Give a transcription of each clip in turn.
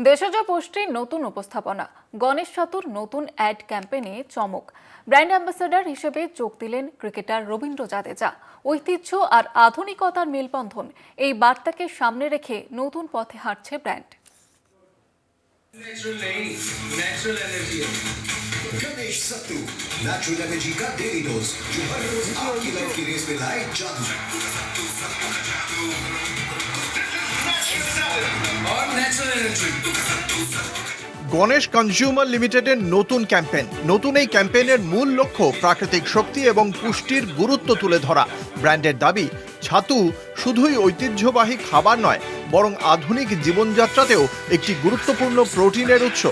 দেশজ পুষ্টির নতুন উপস্থাপনা, গণেশ চতুর নতুন অ্যাড ক্যাম্পেইনে চমক। ব্র্যান্ড অ্যাম্বাসেডর হিসেবে যোগ দিলেন ক্রিকেটার রবীন্দ্র জাদেজা। ঐতিহ্য আর আধুনিকতার মেলবন্ধন, এই বার্তাকে সামনে রেখে নতুন পথে হাঁটছে ব্র্যান্ড। गणेश सत्तू नेचुरल एनर्जी का डेली डोज जो हर रोज आपकी लाइफ की रेस में लाए जादू और नेचुरल एनर्जी। গণেশ কনজিউমার লিমিটেডের নতুন ক্যাম্পেইন। নতুন এই ক্যাম্পেইনের মূল লক্ষ্য প্রাকৃতিক শক্তি এবং পুষ্টির গুরুত্ব তুলে ধরা। ব্র্যান্ডের দাবি, ছাতু শুধুই ঐতিহ্যবাহী খাবার নয়, বরং আধুনিক জীবনযাত্রাতেও একটি গুরুত্বপূর্ণ প্রোটিনের উৎস।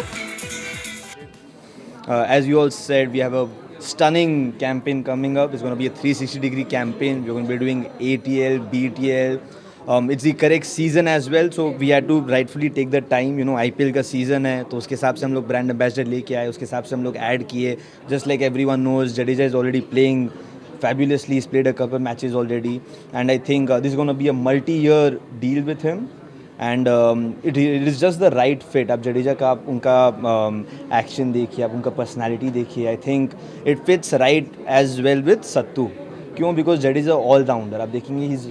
As you all said, we have a stunning campaign coming up. It's going to be a 360-degree campaign. We're going to be doing ATL, BTL. It's the correct season as well, so we had to rightfully take the time. You know, IPL का season है, तो उसके हिसाब से हम लोग brand ambassador लेके आए, उसके हिसाब से हम लोग add किए. Just like everyone knows, Jadeja is already playing fabulously. He's played a couple matches already, and I think this is going to be a multi-year deal with him. And it is just the right fit. आप जडेजा का आप उनका action देखिए, आप उनका personality देखिए, I think it fits right as well with sattu. क्यों? Because Jadeja allrounder. आप देखेंगे ही इज़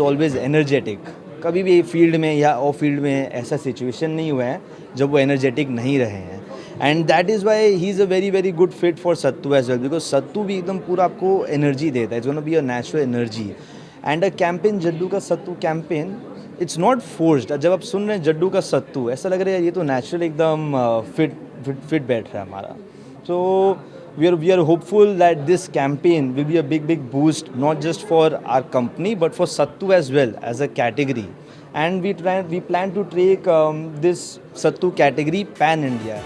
ऑलवेज एनर्जेटिक। कभी भी फील्ड में या ऑफ फील्ड में ऐसा सिचुएशन नहीं हुआ है जब वो एनर्जेटिक नहीं रहे हैं, and that is why he is a very good fit for sattu as well, because sattu भी एकदम पूरा आपको एनर्जी देता है। It's gonna be a natural energy and a campaign Jaddu का sattu campaign, it's not forced. जब आप सुन रहे हैं जड्डू का सत्तू, ऐसा लग रहा है ये तो नेचुरल एकदम फिट बैठ रहा है हमारा। So we are hopeful that this campaign will be a big boost, not just for our company but for sattu as well as a category, and we plan to take this sattu category pan India.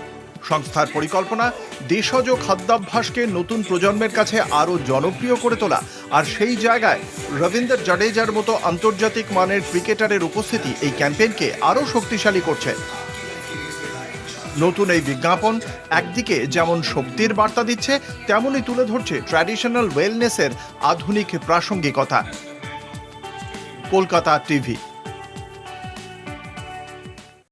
সংস্থার পরিকল্পনা দেশজ খাদ্যাভ্যাসকে নতুন প্রজন্মের কাছে আরও জনপ্রিয় করে তোলা, আর সেই জায়গায় রবীন্দ্র জাডেজার মতো আন্তর্জাতিক মানের ক্রিকেটারের উপস্থিতি এই ক্যাম্পেইনকে আরও শক্তিশালী করছে। নতুন এই বিজ্ঞাপন একদিকে যেমন শক্তির বার্তা দিচ্ছে, তেমনই তুলে ধরছে ট্র্যাডিশনাল ওয়েলনেসের আধুনিক প্রাসঙ্গিকতা। কলকাতা টিভি।